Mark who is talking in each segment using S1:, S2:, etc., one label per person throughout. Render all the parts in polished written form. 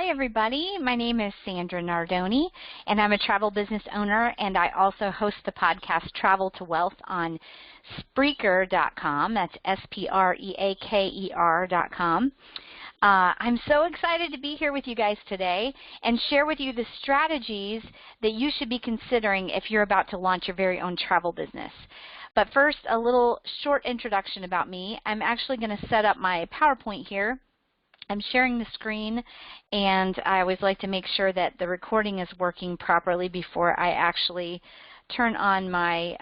S1: Hi, everybody. My name is Sandra Nardoni, and I'm a travel business owner, and I also host the podcast Travel to Wealth on Spreaker.com. That's Spreaker.com. I'm so excited to be here with you guys today and share with you the strategies that you should be considering if you're about to launch your very own travel business. But first, a little short introduction about me. I'm actually going to set up my PowerPoint here. I'm sharing the screen, and I always like to make sure that the recording is working properly before I actually turn on my,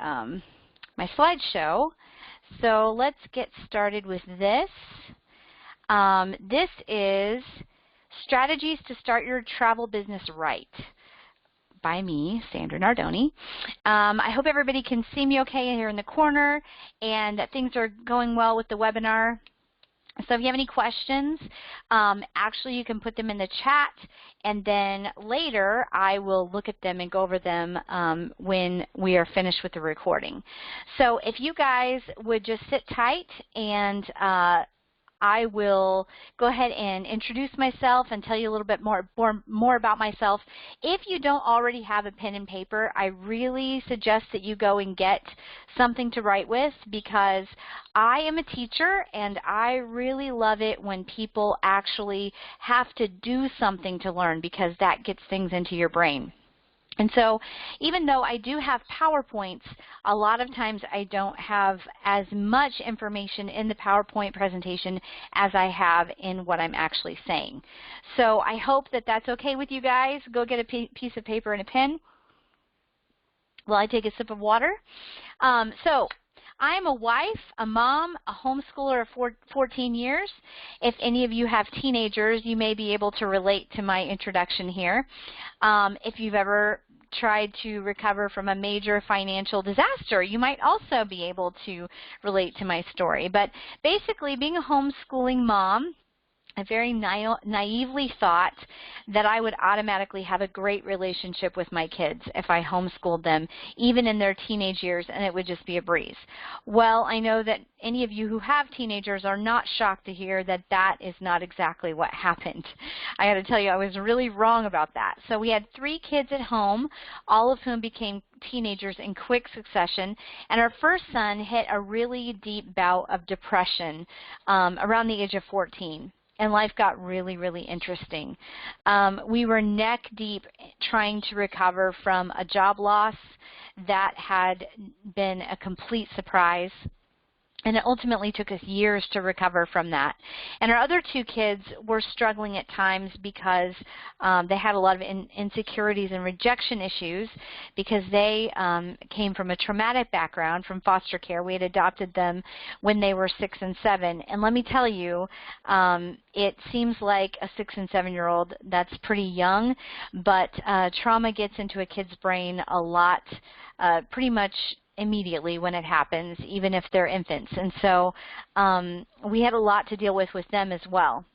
S1: my slideshow. So let's get started with this. This is Strategies to Start Your Travel Business Right by me, Sandra Nardoni. I hope everybody can see me okay here in the corner and that things are going well with the webinar. So if you have any questions, actually you can put them in the chat, and then later I will look at them and go over them when we are finished with the recording. So if you guys would just sit tight, and I will go ahead and introduce myself and tell you a little bit more about myself. If you don't already have a pen and paper, I really suggest that you go and get something to write with, because I am a teacher and I really love it when people actually have to do something to learn, because that gets things into your brain. And so even though I do have PowerPoints, a lot of times I don't have as much information in the PowerPoint presentation as I have in what I'm actually saying. So I hope that that's okay with you guys. Go get a piece of paper and a pen while I take a sip of water. So I am a wife, a mom, a homeschooler of 14 years. If any of you have teenagers, you may be able to relate to my introduction here. If you've ever tried to recover from a major financial disaster, you might also be able to relate to my story. But basically, being a homeschooling mom, I very naively thought that I would automatically have a great relationship with my kids if I homeschooled them, even in their teenage years, and it would just be a breeze. Well, I know that any of you who have teenagers are not shocked to hear that that is not exactly what happened. I got to tell you, I was really wrong about that. So we had 3 kids at home, all of whom became teenagers in quick succession, and our first son hit a really deep bout of depression around the age of 14. And life got really, really interesting. We were neck deep trying to recover from a job loss that had been a complete surprise. And it ultimately took us years to recover from that. And our other 2 kids were struggling at times because they had a lot of insecurities and rejection issues, because they came from a traumatic background from foster care. We had adopted them when they were 6 and 7. And let me tell you, it seems like a 6 and 7-year-old, that's pretty young, but trauma gets into a kid's brain a lot, pretty much immediately when it happens, even if they're infants. And so we had a lot to deal with them as well.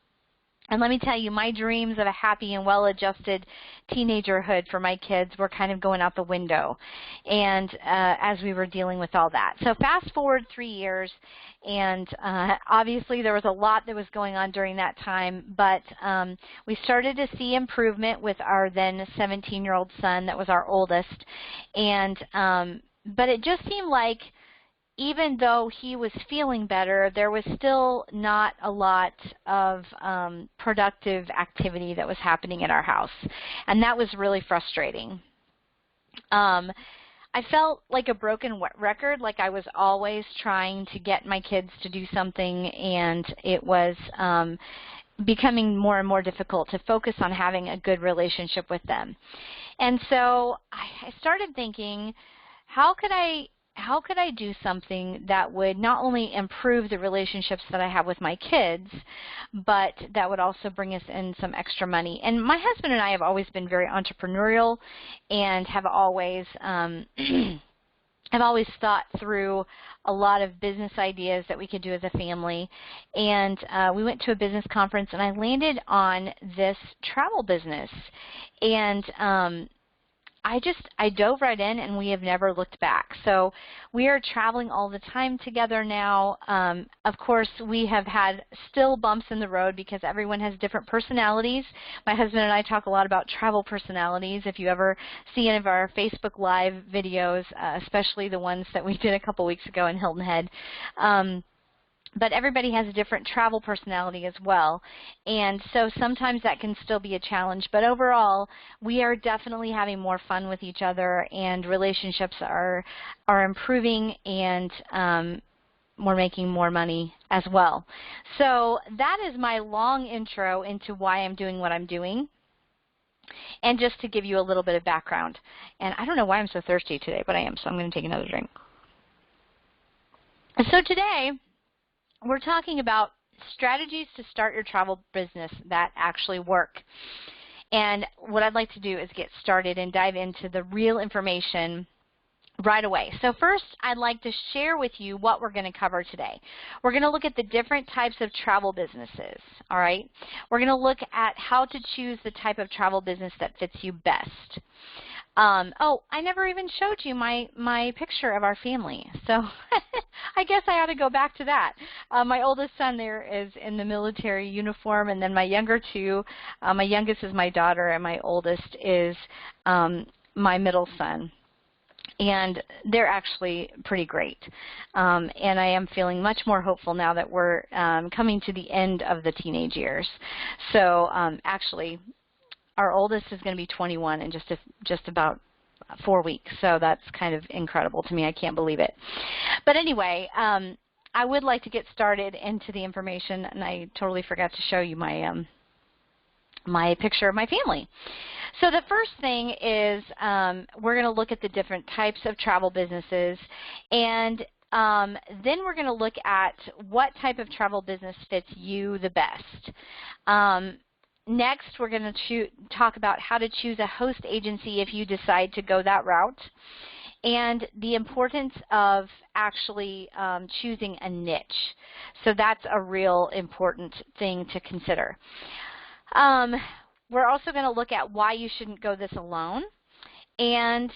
S1: And let me tell you, my dreams of a happy and well-adjusted teenagerhood for my kids were kind of going out the window, and as we were dealing with all that. So fast forward 3 years, and obviously there was a lot that was going on during that time, but we started to see improvement with our then 17-year-old son that was our oldest, and but it just seemed like even though he was feeling better, there was still not a lot of productive activity that was happening at our house, and that was really frustrating. I felt like a broken record, like I was always trying to get my kids to do something, and it was becoming more and more difficult to focus on having a good relationship with them. And so I started thinking, how could I do something that would not only improve the relationships that I have with my kids, but that would also bring us in some extra money? And my husband and I have always been very entrepreneurial, and have always thought through a lot of business ideas that we could do as a family. And we went to a business conference, and I landed on this travel business. And I dove right in, and we have never looked back. So we are traveling all the time together now. Of course, we have had still bumps in the road because everyone has different personalities. My husband and I talk a lot about travel personalities. If you ever see any of our Facebook Live videos, especially the ones that we did a couple weeks ago in Hilton Head, but everybody has a different travel personality as well, and so sometimes that can still be a challenge. But overall, we are definitely having more fun with each other, and relationships are improving, and we're making more money as well. So that is my long intro into why I'm doing what I'm doing, and just to give you a little bit of background. And I don't know why I'm so thirsty today, but I am, so I'm going to take another drink. So today, we're talking about strategies to start your travel business that actually work. And what I'd like to do is get started and dive into the real information right away. So first, I'd like to share with you what we're going to cover today. We're going to look at the different types of travel businesses, all right? We're going to look at how to choose the type of travel business that fits you best. Oh, I never even showed you my picture of our family, so I guess I ought to go back to that. My oldest son there is in the military uniform, and then my younger two, my youngest is my daughter, and my oldest is my middle son. And they're actually pretty great. And I am feeling much more hopeful now that we're coming to the end of the teenage years. So actually, our oldest is going to be 21 in just about 4 weeks, so that's kind of incredible to me. I can't believe it. But anyway, I would like to get started into the information, and I totally forgot to show you my my picture of my family. So the first thing is we're going to look at the different types of travel businesses, and then we're going to look at what type of travel business fits you the best. Next, we're going to talk about how to choose a host agency if you decide to go that route, and the importance of actually choosing a niche. So that's a real important thing to consider. We're also going to look at why you shouldn't go this alone, and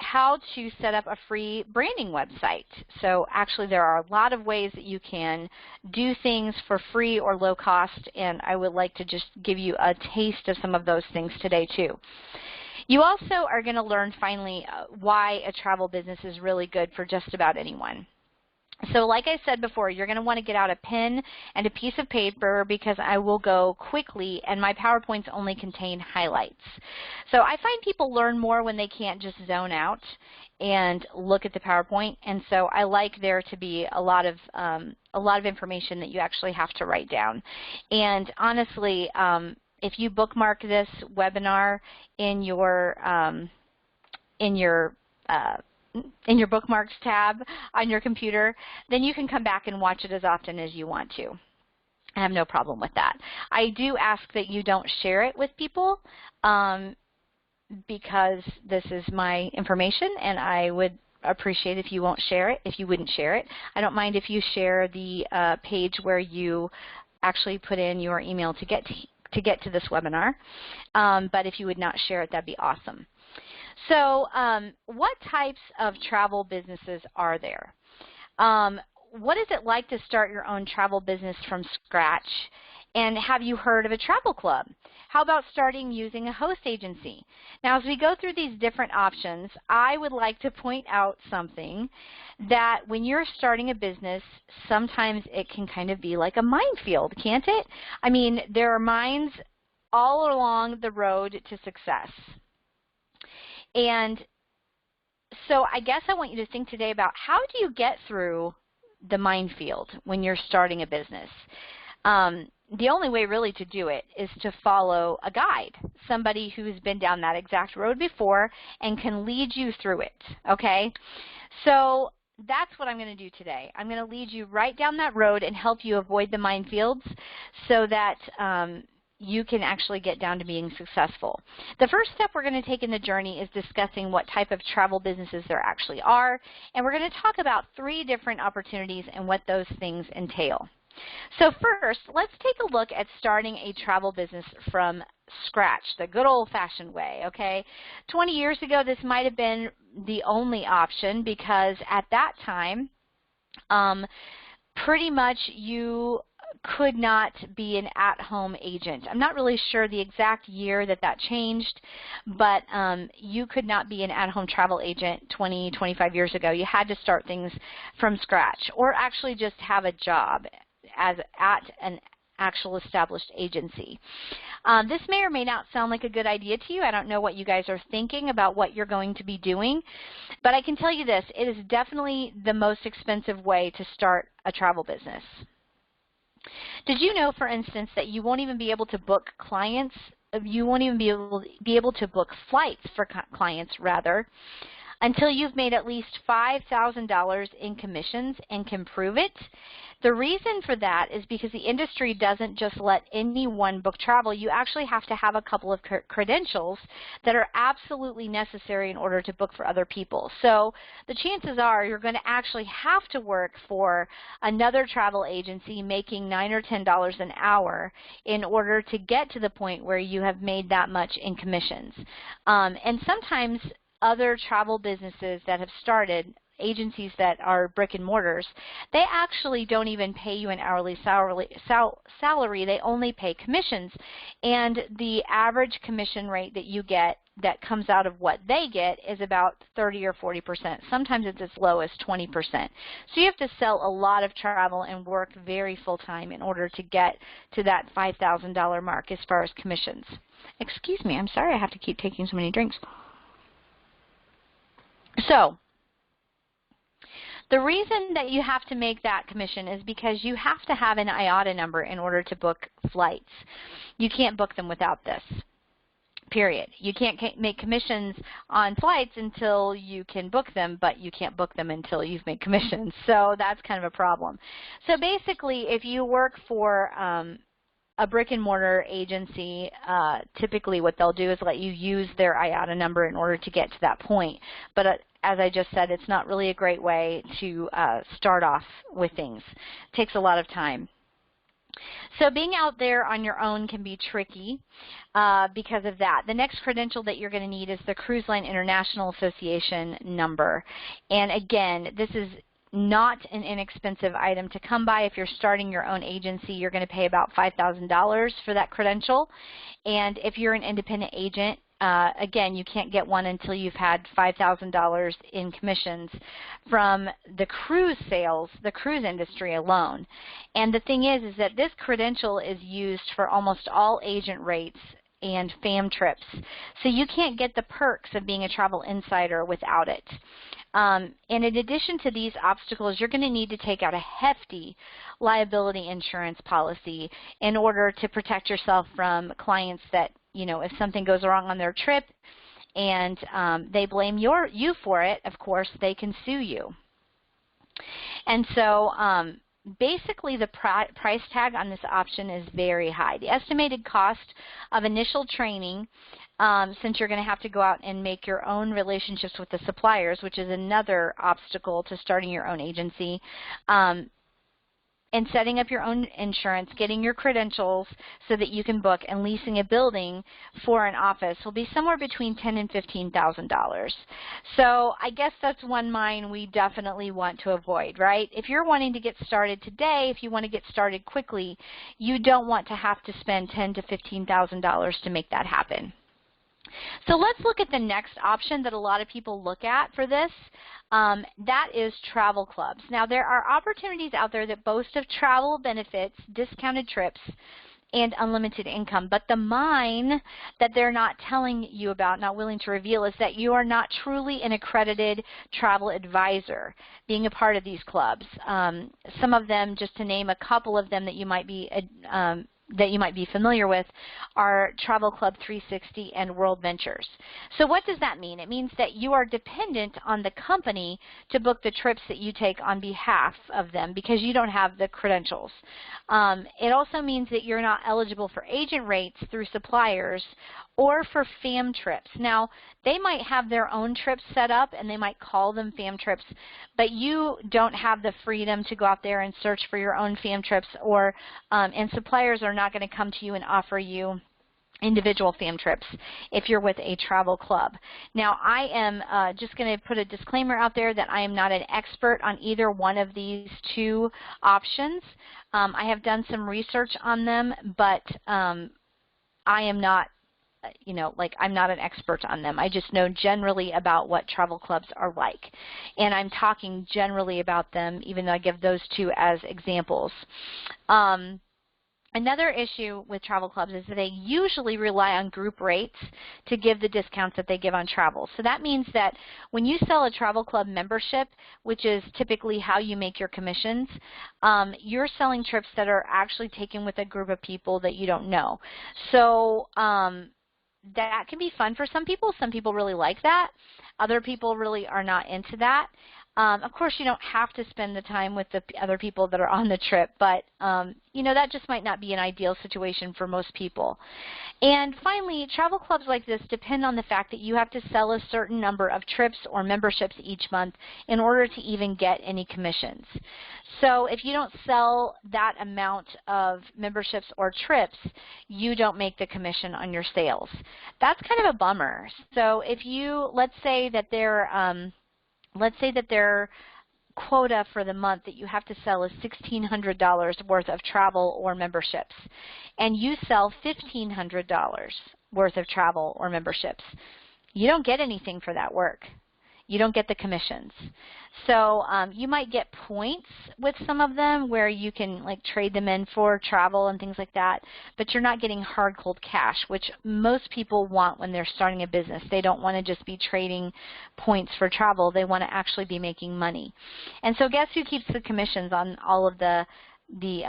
S1: how to set up a free branding website. So actually there are a lot of ways that you can do things for free or low cost, and I would like to just give you a taste of some of those things today too. You also are going to learn finally why a travel business is really good for just about anyone. So like I said before, you're going to want to get out a pen and a piece of paper because I will go quickly, and my PowerPoints only contain highlights. So I find people learn more when they can't just zone out and look at the PowerPoint, and so I like there to be a lot of information that you actually have to write down. And honestly, if you bookmark this webinar in your bookmarks tab on your computer, then you can come back and watch it as often as you want to. I have no problem with that. I do ask that you don't share it with people because this is my information, and I would appreciate if you won't share it, if you wouldn't share it. I don't mind if you share the page where you actually put in your email to get to this webinar, but if you would not share it, that'd be awesome. So what types of travel businesses are there? What is it like to start your own travel business from scratch? And have you heard of a travel club? How about starting using a host agency? Now, as we go through these different options, I would like to point out something that when you're starting a business, sometimes it can kind of be like a minefield, can't it? I mean, there are mines all along the road to success. And so I guess I want you to think today about how do you get through the minefield when you're starting a business. The only way really to do it is to follow a guide, somebody who's been down that exact road before and can lead you through it, okay? So that's what I'm going to do today. I'm going to lead you right down that road and help you avoid the minefields so that you can actually get down to being successful. The first step we're going to take in the journey is discussing what type of travel businesses there actually are, and we're going to talk about 3 different opportunities and what those things entail. So first, let's take a look at starting a travel business from scratch, the good old-fashioned way, okay? 20 years ago, this might have been the only option because at that time, pretty much you could not be an at-home agent. I'm not really sure the exact year that that changed, but you could not be an at-home travel agent 20, 25 years ago. You had to start things from scratch or actually just have a job at an actual established agency. This may or may not sound like a good idea to you. I don't know what you guys are thinking about what you're going to be doing, but I can tell you this, it is definitely the most expensive way to start a travel business. Did you know, for instance, that you won't even be able to book clients, you won't even be able to book flights for clients, rather, until you've made at least $5,000 in commissions and can prove it? The reason for that is because the industry doesn't just let anyone book travel. You actually have to have a couple of credentials that are absolutely necessary in order to book for other people. So the chances are you're going to actually have to work for another travel agency making $9 or $10 an hour in order to get to the point where you have made that much in commissions. And sometimes other travel businesses that have started, agencies that are brick and mortars, they actually don't even pay you an hourly salary. They only pay commissions. And the average commission rate that you get that comes out of what they get is about 30 or 40%. Sometimes it's as low as 20%. So you have to sell a lot of travel and work very full-time in order to get to that $5,000 mark as far as commissions. Excuse me, I'm sorry I have to keep taking so many drinks. So the reason that you have to make that commission is because you have to have an IATA number in order to book flights. You can't book them without this, period. You can't make commissions on flights until you can book them, but you can't book them until you've made commissions. So that's kind of a problem. So basically, if you work for a brick and mortar agency, typically what they'll do is let you use their IATA number in order to get to that point. But as I just said, it's not really a great way to start off with things. It takes a lot of time. So being out there on your own can be tricky because of that. The next credential that you're going to need is the Cruise Line International Association number. And again, this is not an inexpensive item to come by. If you're starting your own agency, you're going to pay about $5,000 for that credential. And if you're an independent agent, again, you can't get one until you've had $5,000 in commissions from the cruise sales, the cruise industry alone. And the thing is that this credential is used for almost all agent rates and fam trips. So you can't get the perks of being a travel insider without it. And in addition to these obstacles, you're going to need to take out a hefty liability insurance policy in order to protect yourself from clients that, you know, if something goes wrong on their trip and they blame you for it, of course, they can sue you. And so basically the price tag on this option is very high. The estimated cost of initial training, since you're going to have to go out and make your own relationships with the suppliers, which is another obstacle to starting your own agency, and setting up your own insurance, getting your credentials so that you can book, and leasing a building for an office will be somewhere between $10,000 and $15,000. So I guess that's one mine we definitely want to avoid, right? If you're wanting to get started today, if you want to get started quickly, you don't want to have to spend $10,000 to $15,000 to make that happen. So let's look at the next option that a lot of people look at for this. That is travel clubs. Now, there are opportunities out there that boast of travel benefits, discounted trips, and unlimited income. But the mine that they're not telling you about, not willing to reveal, is that you are not truly an accredited travel advisor being a part of these clubs. Some of them, just to name a couple of them that you might be familiar with, are Travel Club 360 and World Ventures. So what does that mean? It means that you are dependent on the company to book the trips that you take on behalf of them because you don't have the credentials. It also means that you're not eligible for agent rates through suppliers or for fam trips. Now, they might have their own trips set up and they might call them fam trips, but you don't have the freedom to go out there and search for your own fam trips, or and suppliers are not going to come to you and offer you individual fam trips if you're with a travel club. Now, I am just going to put a disclaimer out there that I am not an expert on either one of these two options. I have done some research on them, but I am not, I'm not an expert on them. I just know generally about what travel clubs are like. And I'm talking generally about them, even though I give those two as examples. Another issue with travel clubs is that they usually rely on group rates to give the discounts that they give on travel. So that means that when you sell a travel club membership, which is typically how you make your commissions, you're selling trips that are actually taken with a group of people that you don't know. So that can be fun for some people. Some people really like that. Other people really are not into that. Of course, you don't have to spend the time with the other people that are on the trip, but that just might not be an ideal situation for most people. And finally, travel clubs like this depend on the fact that you have to sell a certain number of trips or memberships each month in order to even get any commissions. So if you don't sell that amount of memberships or trips, you don't make the commission on your sales. That's kind of a bummer. So if you, let's say that their quota for the month that you have to sell is $1,600 worth of travel or memberships, and you sell $1,500 worth of travel or memberships. You don't get anything for that work. You don't get the commissions. So you might get points with some of them where you can trade them in for travel and things like that, but you're not getting hard cold cash, which most people want when they're starting a business. They don't want to just be trading points for travel. They want to actually be making money. And so guess who keeps the commissions on all of the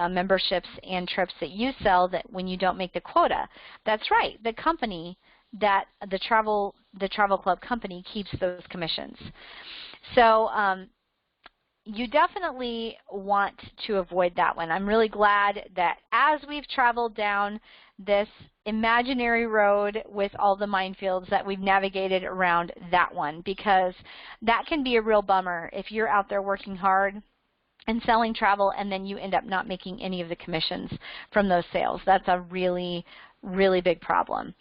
S1: memberships and trips that you sell that when you don't make the quota? That's right, the company that the travel club company keeps those commissions. So you definitely want to avoid that one. I'm really glad that as we've traveled down this imaginary road with all the minefields that we've navigated around that one, because that can be a real bummer if you're out there working hard and selling travel and then you end up not making any of the commissions from those sales. That's a really big problem.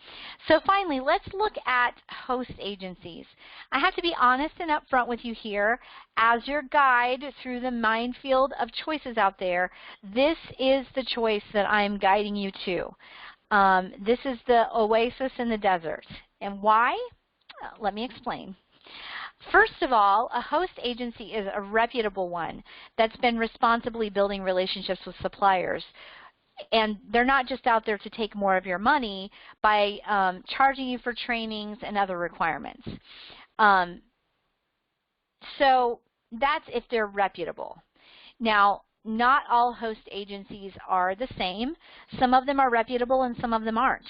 S1: So finally, let's look at host agencies. I have to be honest and upfront with you here. As your guide through the minefield of choices out there, this is the choice that I'm guiding you to. This is the oasis in the desert. And why? Let me explain. First of all, a host agency is a reputable one that's been responsibly building relationships with suppliers. And they're not just out there to take more of your money by charging you for trainings and other requirements. So that's if they're reputable. Now, not all host agencies are the same. Some of them are reputable and some of them aren't.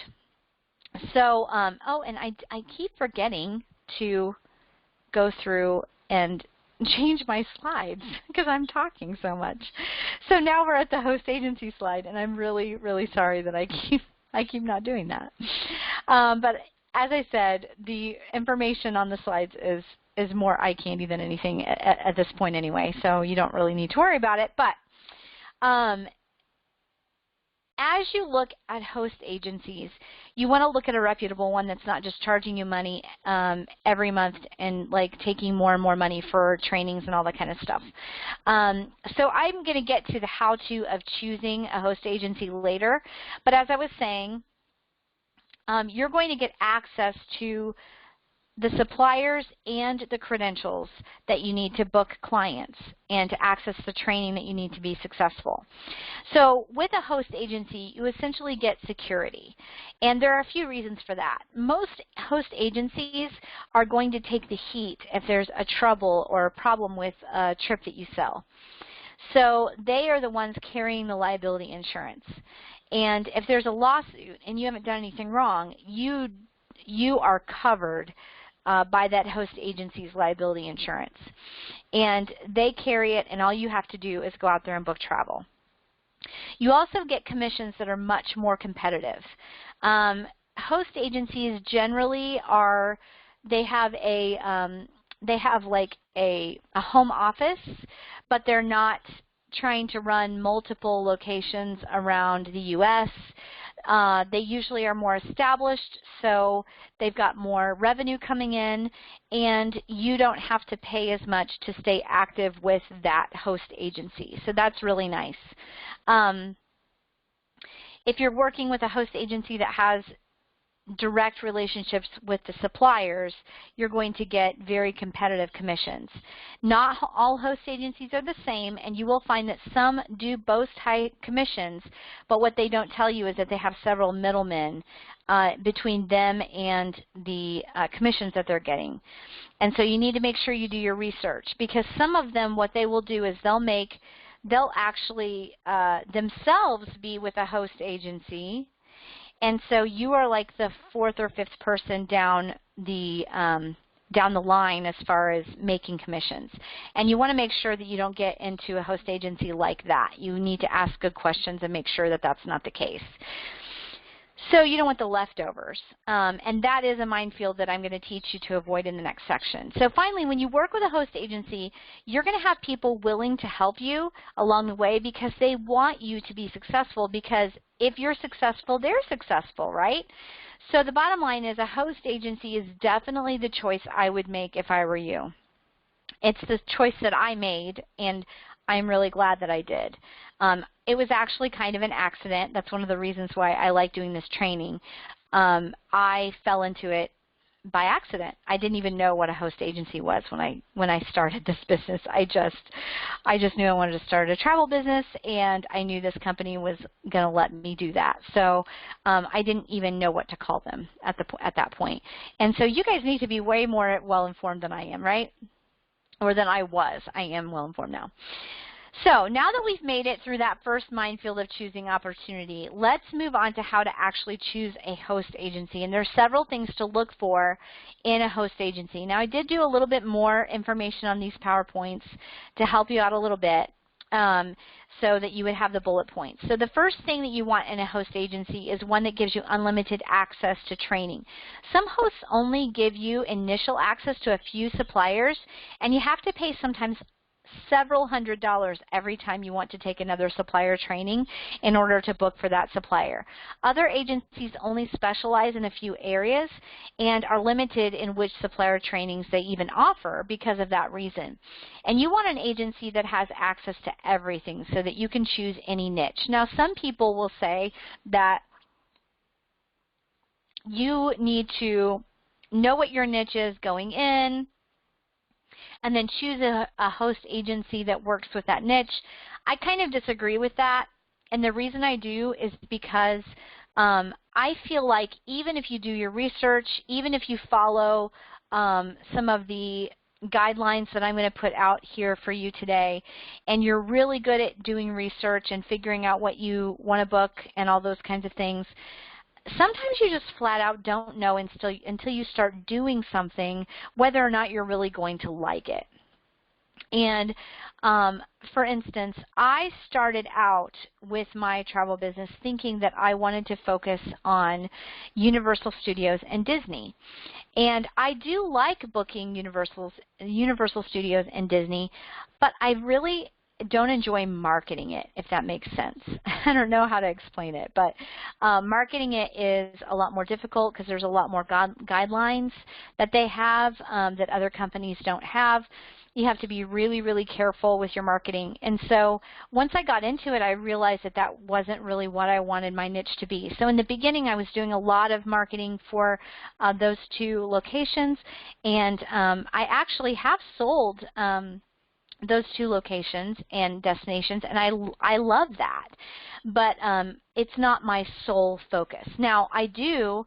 S1: So, oh, and I keep forgetting to go through and change my slides because I'm talking so much. So now we're at the host agency slide, and I'm really sorry that I keep not doing that. But as I said, the information on the slides is more eye candy than anything at this point anyway, so you don't really need to worry about it. But as you look at host agencies, you want to look at a reputable one that's not just charging you money every month and taking more and more money for trainings and all that kind of stuff. So I'm going to get to the how-to of choosing a host agency later, but as I was saying, you're going to get access to the suppliers and the credentials that you need to book clients and to access the training that you need to be successful. So with a host agency, you essentially get security. And there are a few reasons for that. Most host agencies are going to take the heat if there's a trouble or a problem with a trip that you sell. So they are the ones carrying the liability insurance. And if there's a lawsuit and you haven't done anything wrong, you are covered by that host agency's liability insurance. And they carry it, and all you have to do is go out there and book travel. You also get commissions that are much more competitive. Host agencies generally they have like a home office, but they're not trying to run multiple locations around the U.S. They usually are more established, so they've got more revenue coming in, and you don't have to pay as much to stay active with that host agency. So that's really nice. If you're working with a host agency that has direct relationships with the suppliers, you're going to get very competitive commissions. Not all host agencies are the same, and you will find that some do boast high commissions, but what they don't tell you is that they have several middlemen between them and the commissions that they're getting. And so you need to make sure you do your research, because some of them, what they will do is they'll actually themselves be with a host agency, and so you are like the fourth or fifth person down the line as far as making commissions. And you want to make sure that you don't get into a host agency like that. You need to ask good questions and make sure that that's not the case. So you don't want the leftovers, and that is a minefield that I'm going to teach you to avoid in the next section. So finally, when you work with a host agency, you're going to have people willing to help you along the way because they want you to be successful, because if you're successful, they're successful, right? So the bottom line is a host agency is definitely the choice I would make if I were you. It's the choice that I made, and I'm really glad that I did. It was actually kind of an accident. That's one of the reasons why I like doing this training. I fell into it by accident. I didn't even know what a host agency was when I started this business. I just knew I wanted to start a travel business, and I knew this company was going to let me do that. So I didn't even know what to call them at that point. And so you guys need to be way more well-informed than I am, right? Or than I was. I am well-informed now. So now that we've made it through that first minefield of choosing opportunity, let's move on to how to actually choose a host agency. And there's several things to look for in a host agency. Now, I did do a little bit more information on these PowerPoints to help you out a little bit so that you would have the bullet points. So the first thing that you want in a host agency is one that gives you unlimited access to training. Some hosts only give you initial access to a few suppliers, and you have to pay sometimes several $100s every time you want to take another supplier training in order to book for that supplier. Other agencies only specialize in a few areas and are limited in which supplier trainings they even offer because of that reason. And you want an agency that has access to everything so that you can choose any niche. Now, some people will say that you need to know what your niche is going in, and then choose a host agency that works with that niche. I kind of disagree with that, and the reason I do is because I feel like even if you do your research, even if you follow some of the guidelines that I'm going to put out here for you today, and you're really good at doing research and figuring out what you want to book and all those kinds of things, sometimes you just flat out don't know until you start doing something whether or not you're really going to like it. And for instance, I started out with my travel business thinking that I wanted to focus on Universal Studios and Disney. And I do like booking Universal Studios and Disney, but I really don't enjoy marketing it, if that makes sense. I don't know how to explain it, but marketing it is a lot more difficult because there's a lot more guidelines that they have that other companies don't have. You have to be really, really careful with your marketing. And so once I got into it, I realized that that wasn't really what I wanted my niche to be. So in the beginning, I was doing a lot of marketing for those two locations, and I actually have sold those two locations and destinations, and I love that, but it's not my sole focus. Now, I do,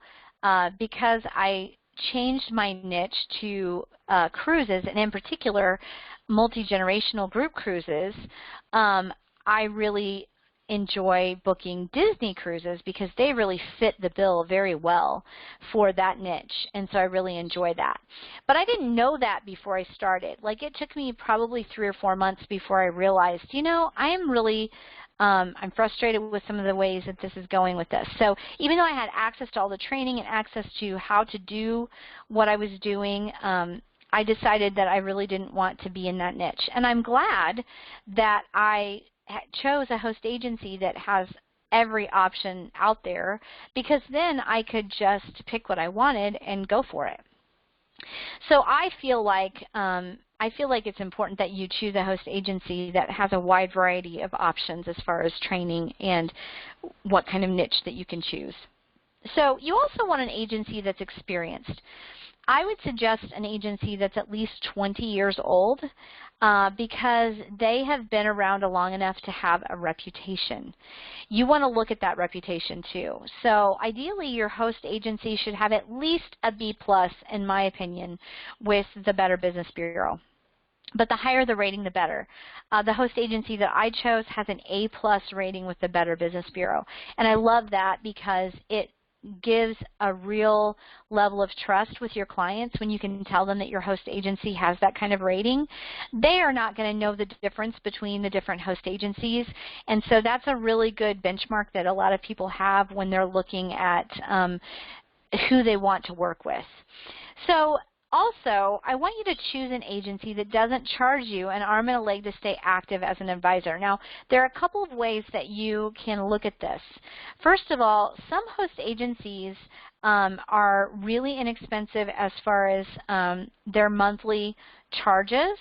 S1: because I changed my niche to cruises, and in particular multi-generational group cruises, I really enjoy booking Disney cruises because they really fit the bill very well for that niche, and so I really enjoy that. But I didn't know that before I started. Like, it took me probably 3 or 4 months before I realized, you know, I'm frustrated with some of the ways that this is going with this. So even though I had access to all the training and access to how to do what I was doing, I decided that I really didn't want to be in that niche. And I'm glad that I chose a host agency that has every option out there, because then I could just pick what I wanted and go for it. So I feel like it's important that you choose a host agency that has a wide variety of options as far as training and what kind of niche that you can choose. So you also want an agency that's experienced. I would suggest an agency that's at least 20 years old because they have been around long enough to have a reputation. You want to look at that reputation too. So ideally your host agency should have at least a B+, in my opinion, with the Better Business Bureau. But the higher the rating, the better. The host agency that I chose has an A+ rating with the Better Business Bureau. And I love that because it gives a real level of trust with your clients when you can tell them that your host agency has that kind of rating. They are not going to know the difference between the different host agencies, and so that's a really good benchmark that a lot of people have when they're looking at who they want to work with. So also, I want you to choose an agency that doesn't charge you an arm and a leg to stay active as an advisor. Now, there are a couple of ways that you can look at this. First of all, some host agencies are really inexpensive as far as their monthly charges.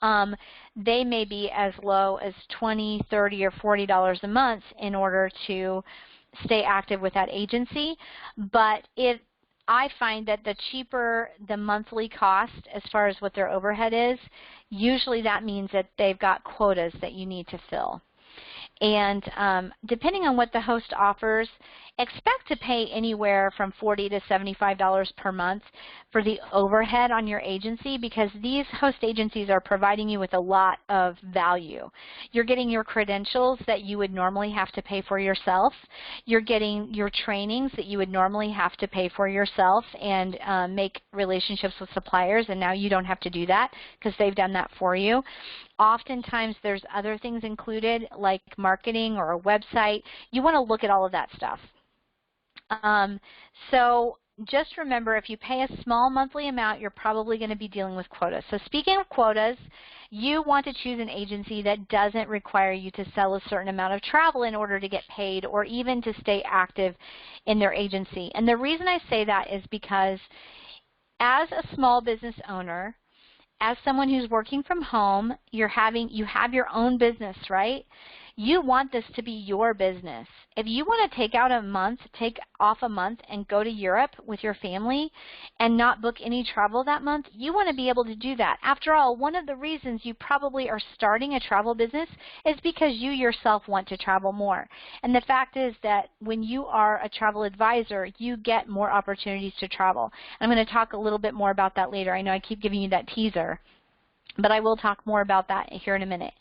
S1: They may be as low as $20, $30, or $40 a month in order to stay active with that agency, but I find that the cheaper the monthly cost as far as what their overhead is, usually that means that they've got quotas that you need to fill. And depending on what the host offers, expect to pay anywhere from $40 to $75 per month for the overhead on your agency, because these host agencies are providing you with a lot of value. You're getting your credentials that you would normally have to pay for yourself. You're getting your trainings that you would normally have to pay for yourself and make relationships with suppliers, and now you don't have to do that because they've done that for you. Oftentimes there's other things included like marketing or a website. You want to look at all of that stuff. So just remember, if you pay a small monthly amount, you're probably going to be dealing with quotas. So speaking of quotas, you want to choose an agency that doesn't require you to sell a certain amount of travel in order to get paid or even to stay active in their agency. And the reason I say that is because as a small business owner, as someone who's working from home, you have your own business, right? You want this to be your business. If you want to take off a month and go to Europe with your family and not book any travel that month, you want to be able to do that. After all, one of the reasons you probably are starting a travel business is because you yourself want to travel more. And the fact is that when you are a travel advisor, you get more opportunities to travel. I'm going to talk a little bit more about that later. I know I keep giving you that teaser, but I will talk more about that here in a minute.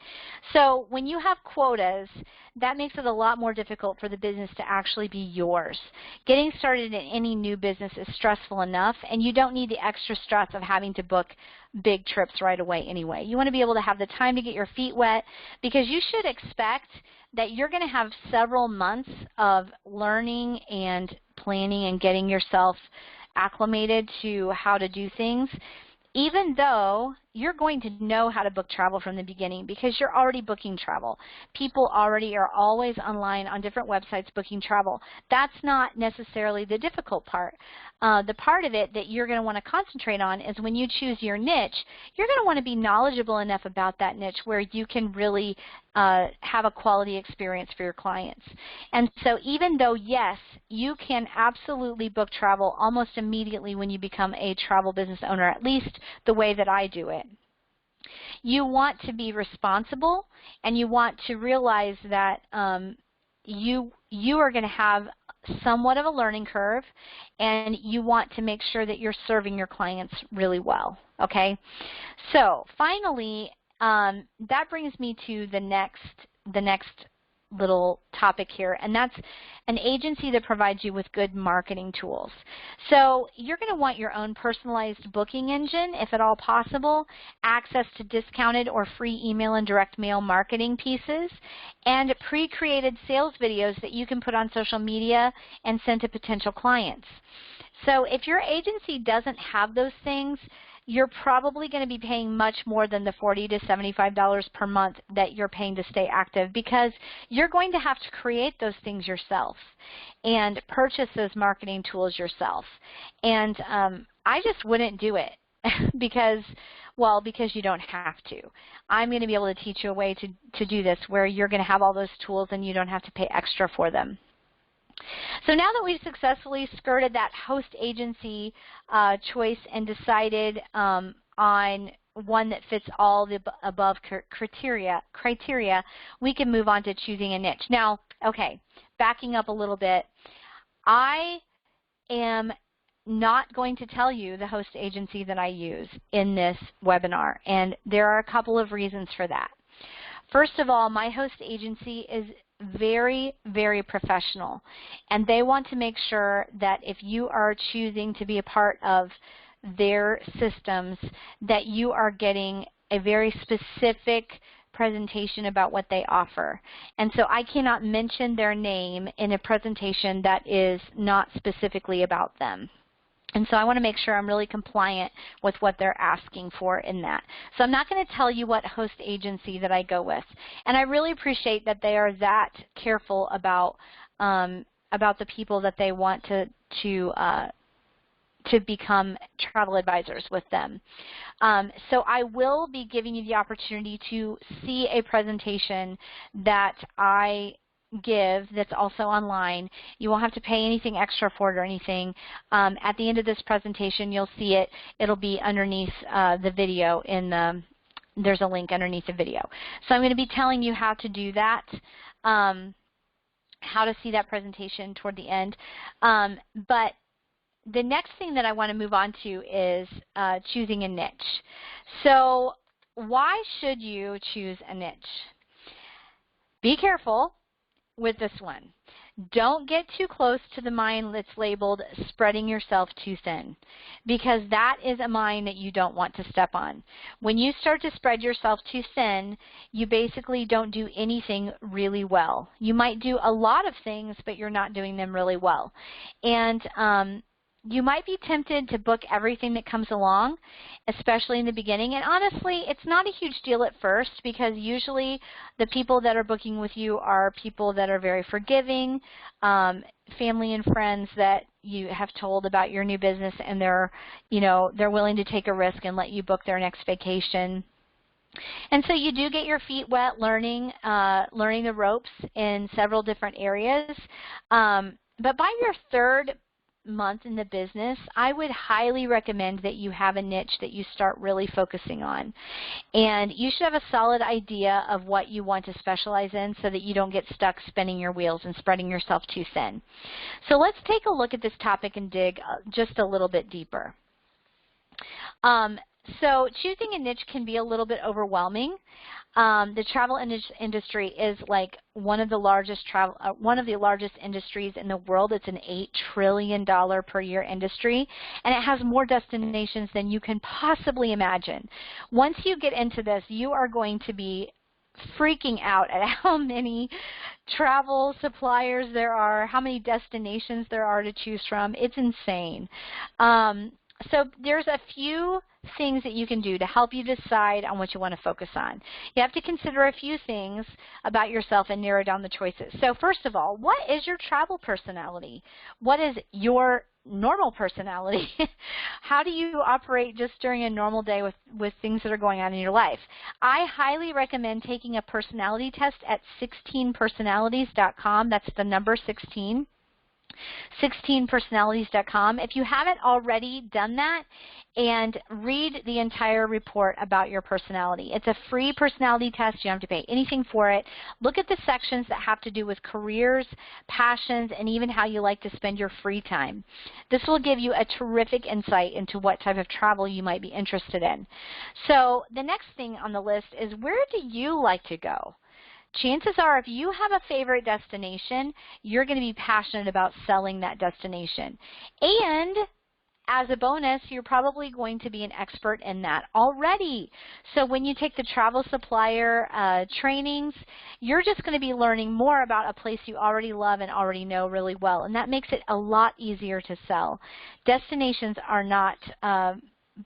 S1: So when you have quotas, that makes it a lot more difficult for the business to actually be yours. Getting started in any new business is stressful enough, and you don't need the extra stress of having to book big trips right away anyway. You want to be able to have the time to get your feet wet, because you should expect that you're going to have several months of learning and planning and getting yourself acclimated to how to do things, even though you're going to know how to book travel from the beginning because you're already booking travel. People already are always online on different websites booking travel. That's not necessarily the difficult part. The part of it that you're going to want to concentrate on is when you choose your niche, you're going to want to be knowledgeable enough about that niche where you can really have a quality experience for your clients. And so even though, yes, you can absolutely book travel almost immediately when you become a travel business owner, at least the way that I do it, you want to be responsible, and you want to realize that you are going to have somewhat of a learning curve, and you want to make sure that you're serving your clients really well, okay? So finally, that brings me to the next little topic here, and that's an agency that provides you with good marketing tools. So you're going to want your own personalized booking engine, if at all possible, access to discounted or free email and direct mail marketing pieces, and pre-created sales videos that you can put on social media and send to potential clients. So if your agency doesn't have those things, you're probably going to be paying much more than the $40 to $75 per month that you're paying to stay active, because you're going to have to create those things yourself and purchase those marketing tools yourself. And I just wouldn't do it because you don't have to. I'm going to be able to teach you a way to do this where you're going to have all those tools and you don't have to pay extra for them. So now that we've successfully skirted that host agency choice and decided on one that fits all the above criteria, we can move on to choosing a niche. Now, okay, backing up a little bit, I am not going to tell you the host agency that I use in this webinar, and there are a couple of reasons for that. First of all, my host agency is very, very professional, and they want to make sure that if you are choosing to be a part of their systems, that you are getting a very specific presentation about what they offer. And so I cannot mention their name in a presentation that is not specifically about them. And so I want to make sure I'm really compliant with what they're asking for in that. So I'm not going to tell you what host agency that I go with. And I really appreciate that they are that careful about the people that they want to become travel advisors with them. So I will be giving you the opportunity to see a presentation that I give that's also online. You won't have to pay anything extra for it or anything. At the end of this presentation, you'll see it. It'll be underneath the video. There's a link underneath the video. So I'm going to be telling you how to do that, how to see that presentation toward the end. But the next thing that I want to move on to is choosing a niche. So why should you choose a niche? Be careful with this one. Don't get too close to the mine that's labeled spreading yourself too thin, because that is a mine that you don't want to step on. When you start to spread yourself too thin, you basically don't do anything really well. You might do a lot of things, but you're not doing them really well. And you might be tempted to book everything that comes along, especially in the beginning. And honestly, it's not a huge deal at first, because usually the people that are booking with you are people that are very forgiving, family and friends that you have told about your new business, and they're willing to take a risk and let you book their next vacation. And so you do get your feet wet learning the ropes in several different areas. But by your third month in the business, I would highly recommend that you have a niche that you start really focusing on. And you should have a solid idea of what you want to specialize in so that you don't get stuck spinning your wheels and spreading yourself too thin. So let's take a look at this topic and dig just a little bit deeper. So choosing a niche can be a little bit overwhelming. The travel industry is like one of the largest industries in the world. It's an $8 trillion per year industry, and it has more destinations than you can possibly imagine. Once you get into this, you are going to be freaking out at how many travel suppliers there are, how many destinations there are to choose from. It's insane. So there's a few things that you can do to help you decide on what you want to focus on. You have to consider a few things about yourself and narrow down the choices. So first of all, what is your travel personality? What is your normal personality? How do you operate just during a normal day with things that are going on in your life? I highly recommend taking a personality test at 16personalities.com. That's the number 16. 16personalities.com. If you haven't already done that, and read the entire report about your personality. It's a free personality test. You don't have to pay anything for it. Look at the sections that have to do with careers, passions, and even how you like to spend your free time. This will give you a terrific insight into what type of travel you might be interested in. So the next thing on the list is, where do you like to go? Chances are, if you have a favorite destination, you're going to be passionate about selling that destination. And as a bonus, you're probably going to be an expert in that already. So when you take the travel supplier trainings, you're just going to be learning more about a place you already love and already know really well, and that makes it a lot easier to sell. Destinations are not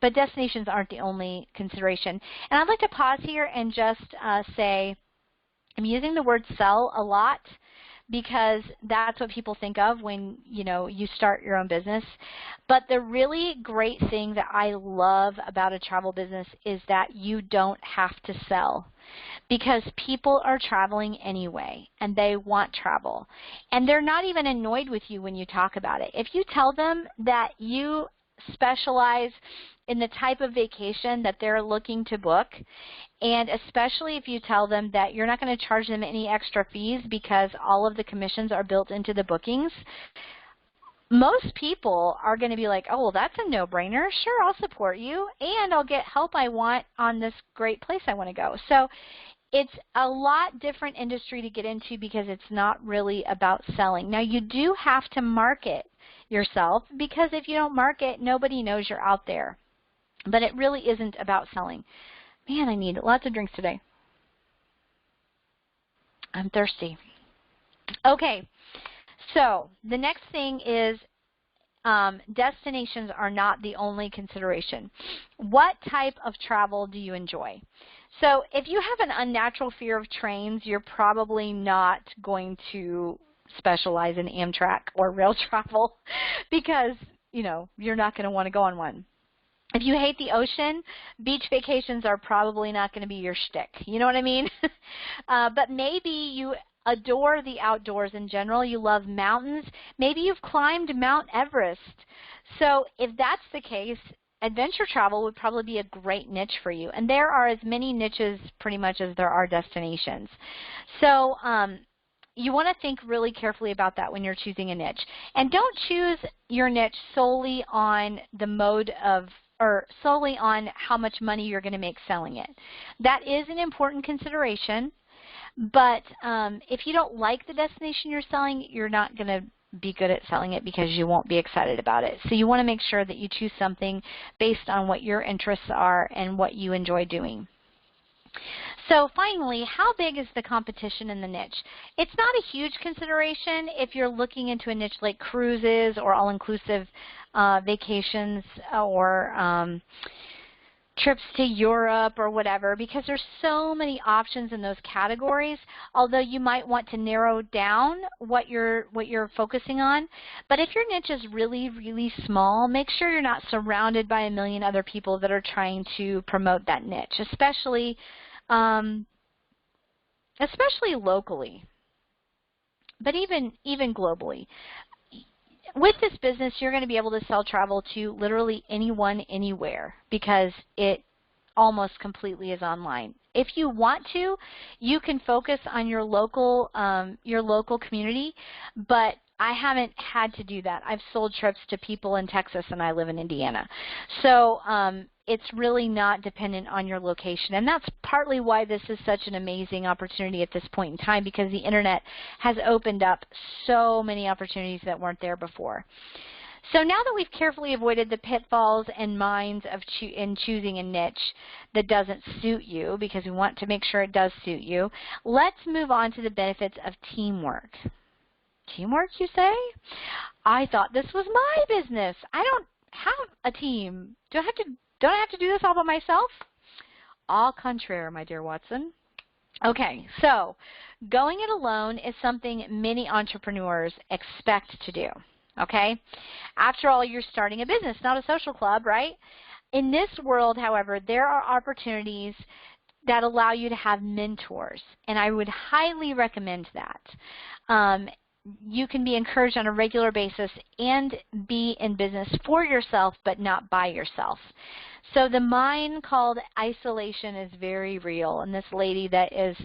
S1: but destinations aren't the only consideration. And I'd like to pause here and just say, I'm using the word sell a lot because that's what people think of when, you know, you start your own business. But the really great thing that I love about a travel business is that you don't have to sell, because people are traveling anyway and they want travel. And they're not even annoyed with you when you talk about it. If you tell them that you specialize in the type of vacation that they're looking to book, and especially if you tell them that you're not going to charge them any extra fees because all of the commissions are built into the bookings, most people are going to be like, oh, well, that's a no-brainer. Sure, I'll support you, and I'll get help I want on this great place I want to go. So it's a lot different industry to get into because it's not really about selling. Now, you do have to market yourself, because if you don't market, nobody knows you're out there. But it really isn't about selling. Man, I need lots of drinks today. I'm thirsty. Okay, so the next thing is destinations are not the only consideration. What type of travel do you enjoy? So if you have an unnatural fear of trains, you're probably not going to specialize in Amtrak or rail travel because, you know, you're not going to want to go on one. If you hate the ocean, beach vacations are probably not going to be your shtick. You know what I mean? But maybe you adore the outdoors in general. You love mountains. Maybe you've climbed Mount Everest. So if that's the case, adventure travel would probably be a great niche for you. And there are as many niches pretty much as there are destinations. So you want to think really carefully about that when you're choosing a niche. And don't choose your niche solely on the mode of, or solely on how much money you're going to make selling it. That is an important consideration, but if you don't like the destination you're selling, you're not going to be good at selling it because you won't be excited about it. So you want to make sure that you choose something based on what your interests are and what you enjoy doing. So finally, how big is the competition in the niche? It's not a huge consideration if you're looking into a niche like cruises or all-inclusive vacations or trips to Europe or whatever, because there's so many options in those categories, although you might want to narrow down what you're focusing on. But if your niche is really, really small, make sure you're not surrounded by a million other people that are trying to promote that niche, especially locally, but even globally. With this business, you're going to be able to sell travel to literally anyone, anywhere, because it almost completely is online. If you want to, you can focus on your local community, but I haven't had to do that. I've sold trips to people in Texas, and I live in Indiana. So it's really not dependent on your location, and that's partly why this is such an amazing opportunity at this point in time, because the Internet has opened up so many opportunities that weren't there before. So now that we've carefully avoided the pitfalls and mines of in choosing a niche that doesn't suit you, because we want to make sure it does suit you, let's move on to the benefits of teamwork. Teamwork, you say? I thought this was my business. I don't have a team. Don't I have to do this all by myself? Au contraire, my dear Watson. Okay, so going it alone is something many entrepreneurs expect to do. Okay? After all, you're starting a business, not a social club, right? In this world, however, there are opportunities that allow you to have mentors, and I would highly recommend that. You can be encouraged on a regular basis and be in business for yourself, but not by yourself. So the mine called isolation is very real, and this lady that is,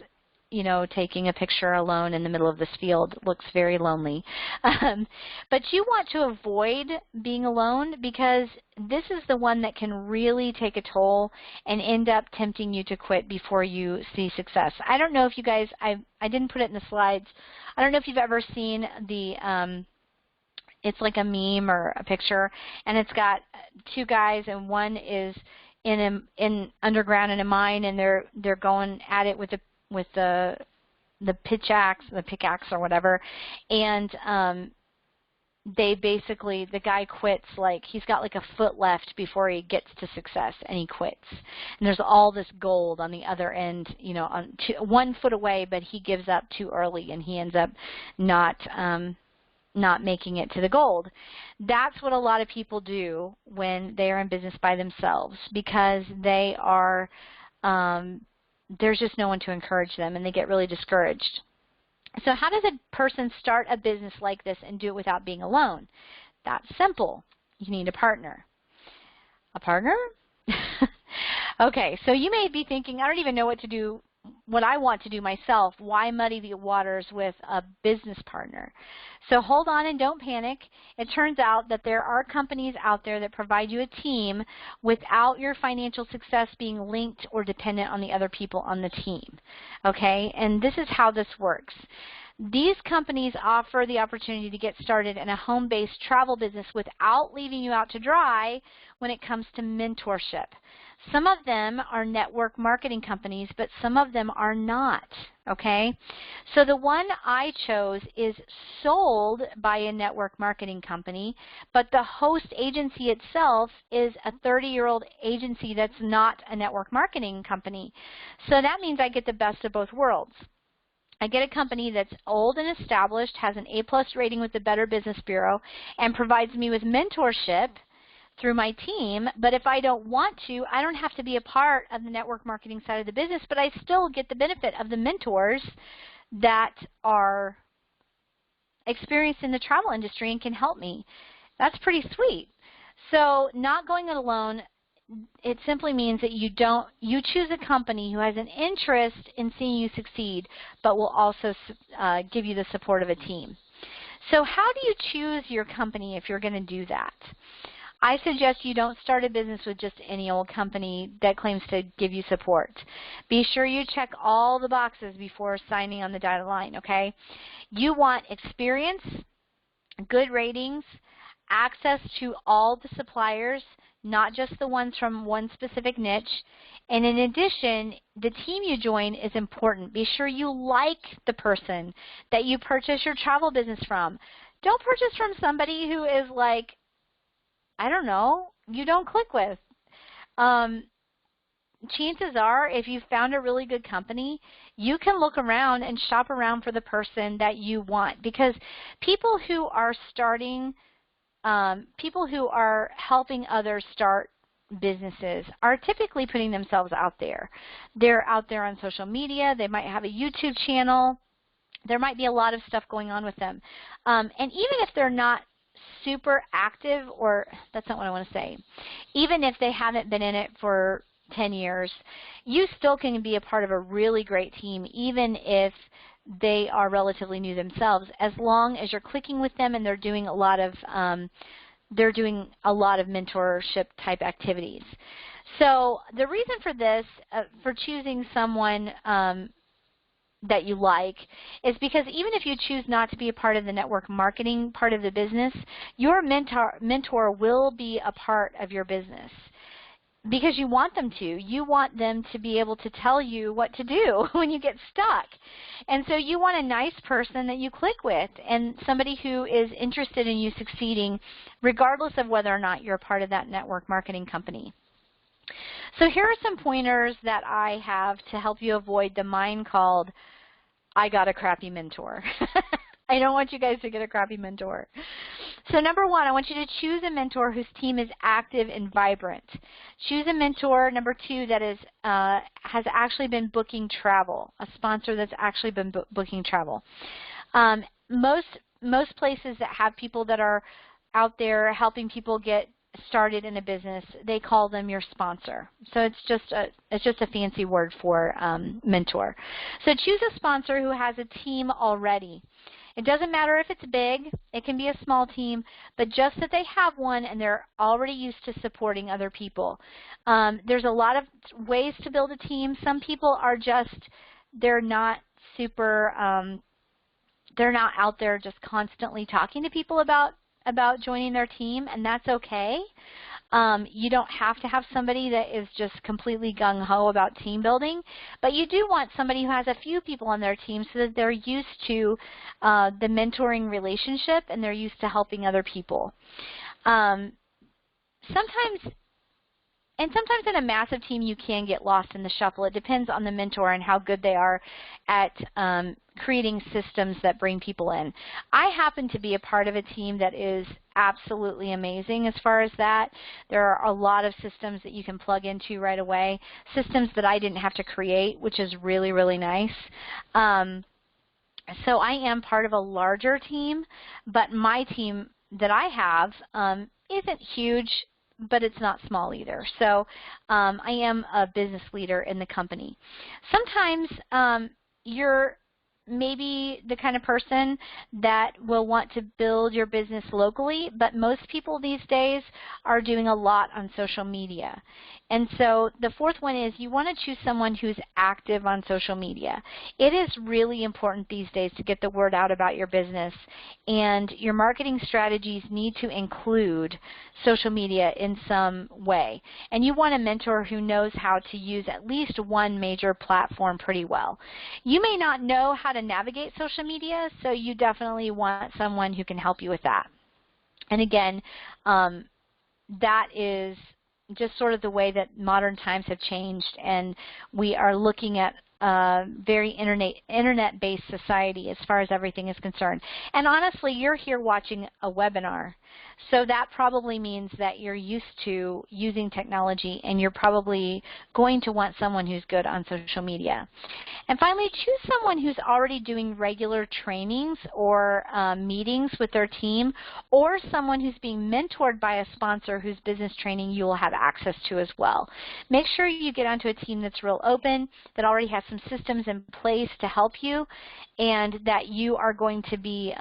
S1: you know, taking a picture alone in the middle of this field looks very lonely. But you want to avoid being alone, because this is the one that can really take a toll and end up tempting you to quit before you see success. I don't know if you guys, I didn't put it in the slides. I don't know if you've ever seen the, it's like a meme or a picture, and it's got two guys, and one is in underground in a mine, and they're going at it with the pickaxe or whatever, and they basically, the guy quits, like he's got like a foot left before he gets to success, and he quits. And there's all this gold on the other end, you know, on 1 foot away, but he gives up too early, and he ends up not making it to the gold. That's what a lot of people do when they are in business by themselves, because they are, there's just no one to encourage them, and they get really discouraged. So how does a person start a business like this and do it without being alone? That's simple. You need a partner. A partner? Okay, so you may be thinking, I don't even know what to do, what I want to do myself. Why muddy the waters with a business partner? So hold on and don't panic. It turns out that there are companies out there that provide you a team without your financial success being linked or dependent on the other people on the team. Okay, and this is how this works. These companies offer the opportunity to get started in a home-based travel business without leaving you out to dry when it comes to mentorship. Some of them are network marketing companies, but some of them are not, okay? So the one I chose is sold by a network marketing company, but the host agency itself is a 30-year-old agency that's not a network marketing company. So that means I get the best of both worlds. I get a company that's old and established, has an A+ rating with the Better Business Bureau, and provides me with mentorship through my team. But if I don't want to, I don't have to be a part of the network marketing side of the business, but I still get the benefit of the mentors that are experienced in the travel industry and can help me. That's pretty sweet. So not going it alone, it simply means that you choose a company who has an interest in seeing you succeed, but will also give you the support of a team. So how do you choose your company if you're going to do that? I suggest you don't start a business with just any old company that claims to give you support. Be sure you check all the boxes before signing on the dotted line, okay? You want experience, good ratings, access to all the suppliers, not just the ones from one specific niche. And in addition, the team you join is important. Be sure you like the person that you purchase your travel business from. Don't purchase from somebody who is like, I don't know, you don't click with. Chances are, if you found a really good company, you can look around and shop around for the person that you want, because people who are starting, people who are helping others start businesses are typically putting themselves out there. They're out there on social media. They might have a YouTube channel. There might be a lot of stuff going on with them. And even if they're not super active, or that's not what I want to say, even if they haven't been in it for 10 years, you still can be a part of a really great team, even if they are relatively new themselves, as long as you're clicking with them and they're doing a lot of mentorship type activities. So the reason for this, for choosing someone that you like, is because even if you choose not to be a part of the network marketing part of the business, your mentor will be a part of your business, because you want them to. You want them to be able to tell you what to do when you get stuck. And so you want a nice person that you click with, and somebody who is interested in you succeeding regardless of whether or not you're a part of that network marketing company. So here are some pointers that I have to help you avoid the mine called, I got a crappy mentor. I don't want you guys to get a crappy mentor. So number one, I want you to choose a mentor whose team is active and vibrant. Choose a mentor, number two, that is has actually been booking travel, a sponsor that's actually been booking travel. Most places that have people that are out there helping people get started in a business, they call them your sponsor. So it's just a fancy word for mentor. So choose a sponsor who has a team already. It doesn't matter if it's big, it can be a small team, but just that they have one and they're already used to supporting other people. There's a lot of ways to build a team. Some people are just, they're not super, they're not out there just constantly talking to people about joining their team, and that's okay. You don't have to have somebody that is just completely gung-ho about team building, but you do want somebody who has a few people on their team so that they're used to the mentoring relationship and they're used to helping other people. Sometimes in a massive team you can get lost in the shuffle. It depends on the mentor and how good they are at creating systems that bring people in. I happen to be a part of a team that is absolutely amazing as far as that. There are a lot of systems that you can plug into right away, systems that I didn't have to create, which is really, really nice. So I am part of a larger team, but my team that I have isn't huge, but it's not small either. So I am a business leader in the company. Sometimes you're maybe the kind of person that will want to build your business locally, but most people these days are doing a lot on social media. And so the fourth one is you want to choose someone who's active on social media. It is really important these days to get the word out about your business, and your marketing strategies need to include social media in some way. And you want a mentor who knows how to use at least one major platform pretty well. You may not know how to navigate social media, so you definitely want someone who can help you with that. And again, that is just sort of the way that modern times have changed, and we are looking at very internet-based society as far as everything is concerned. And honestly, you're here watching a webinar, so that probably means that you're used to using technology, and you're probably going to want someone who's good on social media. And finally, choose someone who's already doing regular trainings or meetings with their team, or someone who's being mentored by a sponsor whose business training you will have access to as well. Make sure you get onto a team that's real open, that already has some systems in place to help you, and that you are going to be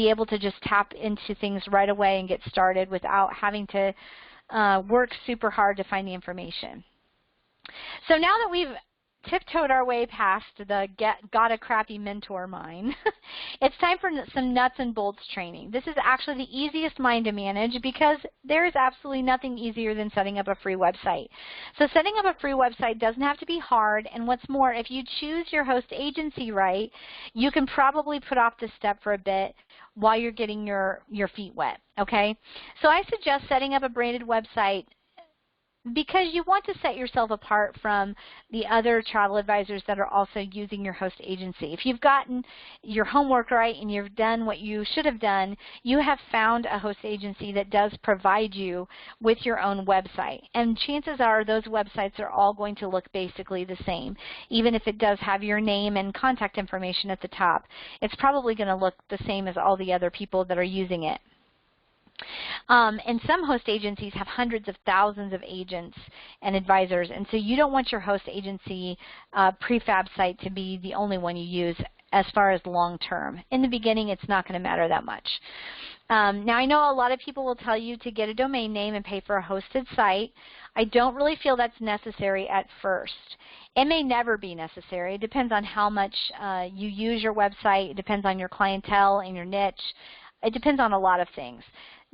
S1: able to just tap into things right away and get started without having to work super hard to find the information. So now that we've tiptoed our way past the got a crappy mentor mind, it's time for some nuts and bolts training. This is actually the easiest mind to manage because there is absolutely nothing easier than setting up a free website. So setting up a free website doesn't have to be hard, and what's more, if you choose your host agency right, you can probably put off this step for a bit while you're getting your feet wet, okay? So I suggest setting up a branded website because you want to set yourself apart from the other travel advisors that are also using your host agency. If you've gotten your homework right and you've done what you should have done, you have found a host agency that does provide you with your own website. And chances are those websites are all going to look basically the same. Even if it does have your name and contact information at the top, it's probably going to look the same as all the other people that are using it. And some host agencies have hundreds of thousands of agents and advisors, and so you don't want your host agency prefab site to be the only one you use as far as long term. In the beginning, it's not going to matter that much. Now, I know a lot of people will tell you to get a domain name and pay for a hosted site. I don't really feel that's necessary at first. It may never be necessary. It depends on how much you use your website. It depends on your clientele and your niche. It depends on a lot of things.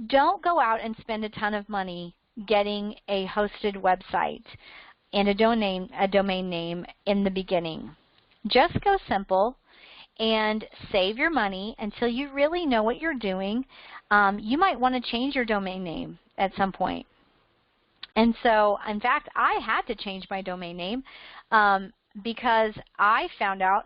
S1: Don't go out and spend a ton of money getting a hosted website and a domain name in the beginning. Just go simple and save your money until you really know what you're doing. You might want to change your domain name at some point. And so, in fact, I had to change my domain name because I found out,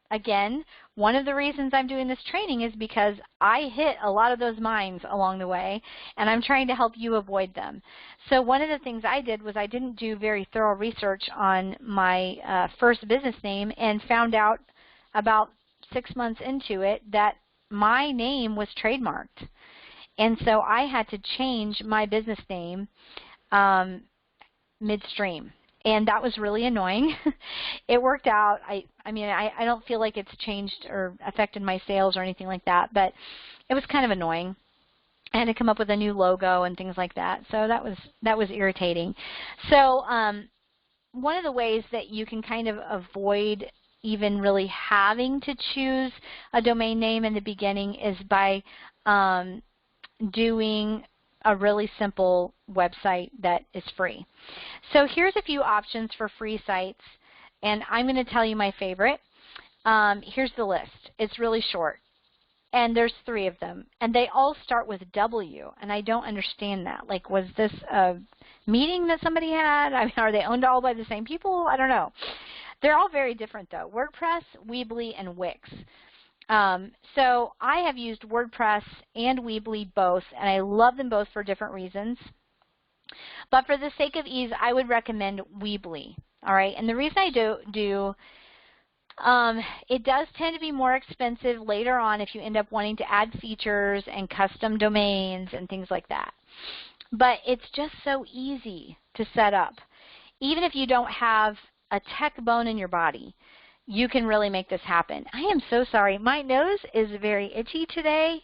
S1: again, one of the reasons I'm doing this training is because I hit a lot of those mines along the way, and I'm trying to help you avoid them. So one of the things I did was I didn't do very thorough research on my first business name and found out about 6 months into it that my name was trademarked. And so I had to change my business name midstream. And that was really annoying. It worked out. I mean, I don't feel like it's changed or affected my sales or anything like that, but it was kind of annoying. I had to come up with a new logo and things like that. So that was irritating. So one of the ways that you can kind of avoid even really having to choose a domain name in the beginning is by doing a really simple website that is free. So here's a few options for free sites, and I'm going to tell you my favorite. Here's the list. It's really short, and there's 3 of them, and they all start with W, and I don't understand that. Like, was this a meeting that somebody had? I mean, are they owned all by the same people? I don't know. They're all very different, though. WordPress, Weebly, and Wix. So I have used WordPress and Weebly both, and I love them both for different reasons. But for the sake of ease, I would recommend Weebly. All right, and the reason I do it does tend to be more expensive later on if you end up wanting to add features and custom domains and things like that. But it's just so easy to set up. Even if you don't have a tech bone in your body, you can really make this happen. I am so sorry. My nose is very itchy today,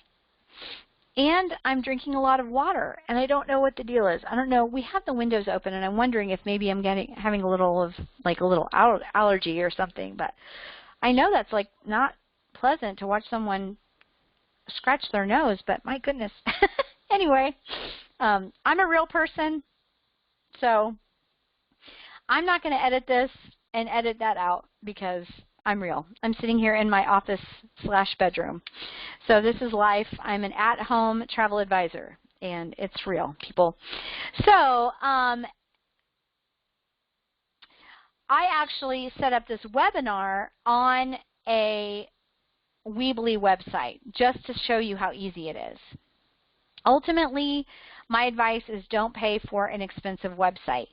S1: and I'm drinking a lot of water, and I don't know what the deal is. I don't know. We have the windows open, and I'm wondering if maybe I'm having a little allergy or something. But I know that's like not pleasant to watch someone scratch their nose, but my goodness. Anyway, I'm a real person, so I'm not going to edit this and edit that out because I'm real. I'm sitting here in my office/bedroom. So this is life. I'm an at-home travel advisor, and it's real, people. So I actually set up this webinar on a Weebly website just to show you how easy it is. Ultimately, my advice is don't pay for an expensive website.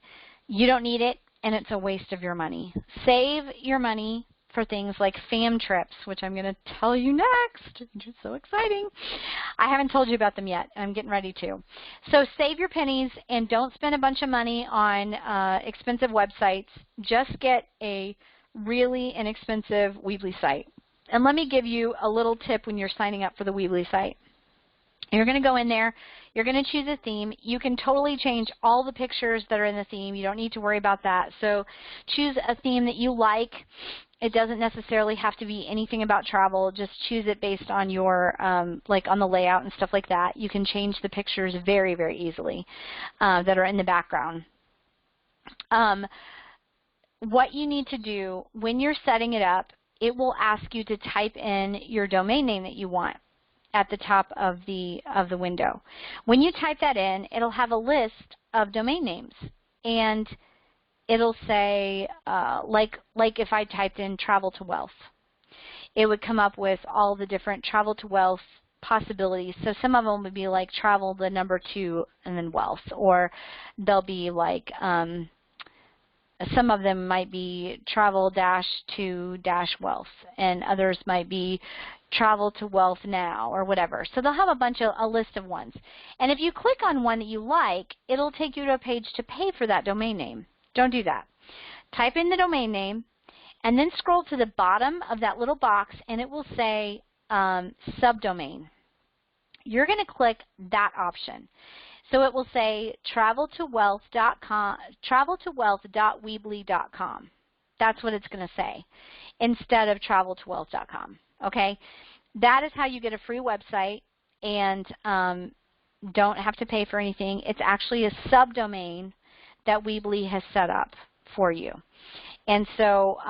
S1: You don't need it, and it's a waste of your money. Save your money for things like fam trips, which I'm going to tell you next, which is so exciting. I haven't told you about them yet. I'm getting ready to. So save your pennies and don't spend a bunch of money on expensive websites. Just get a really inexpensive Weebly site. And let me give you a little tip when you're signing up for the Weebly site. You're going to go in there. You're going to choose a theme. You can totally change all the pictures that are in the theme. You don't need to worry about that. So choose a theme that you like. It doesn't necessarily have to be anything about travel. Just choose it based on your, like on the layout and stuff like that. You can change the pictures very, very easily that are in the background. What you need to do when you're setting it up, it will ask you to type in your domain name that you want at the top of the window. When you type that in, it'll have a list of domain names, and it'll say like if I typed in travel to wealth, it would come up with all the different travel to wealth possibilities. So some of them would be like travel the number 2 and then wealth, or they'll be like some of them might be travel-to-wealth, and others might be travel to wealth now or whatever. So they'll have a list of ones. And if you click on one that you like, it'll take you to a page to pay for that domain name. Don't do that. Type in the domain name and then scroll to the bottom of that little box, and it will say subdomain. You're going to click that option. So it will say traveltowealth.com, traveltowealth.weebly.com. That's what it's going to say instead of traveltowealth.com. Okay? That is how you get a free website and don't have to pay for anything. It's actually a subdomain that Weebly has set up for you. And so